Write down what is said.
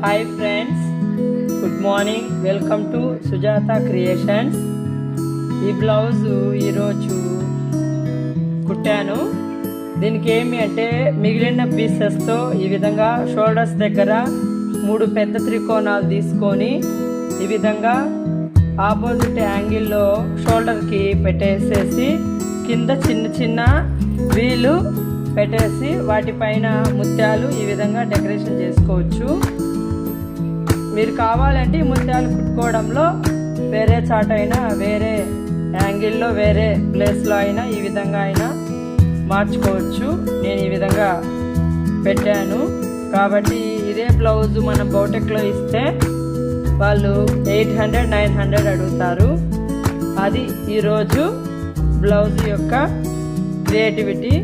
Hi friends, good morning. Welcome to Sujatha creations. ఈ blouse ఈరోజు కుట్టాను. దీనికి ఏమి అంటే మిగిలిన పీసెస్తో ఈ విధంగా షోల్డర్స్ దగ్గర 3 పెద్ద త్రికోణాలు తీసుకొని ఈ విధంగా ఆపోజిట్ యాంగిల్లో షోల్డర్కి పెట్టేసేసి కింద చిన్న చిన్న వీలు పెట్టేసి వాటిపైన ముత్యాలు ఈ విధంగా డెకరేషన్ చేసుకోవచ్చు. మీరు కావాలంటే ఈ ముత్యాలు కుట్టుకోవడంలో వేరే చాట్ అయినా వేరే యాంగిల్లో వేరే ప్లేస్లో అయినా ఈ విధంగా అయినా మార్చుకోవచ్చు. నేను ఈ విధంగా పెట్టాను కాబట్టి ఇదే బ్లౌజు మనం బౌటెక్లో ఇస్తే వాళ్ళు 800-900 అడుగుతారు. అది ఈరోజు బ్లౌజ్ యొక్క క్రియేటివిటీ.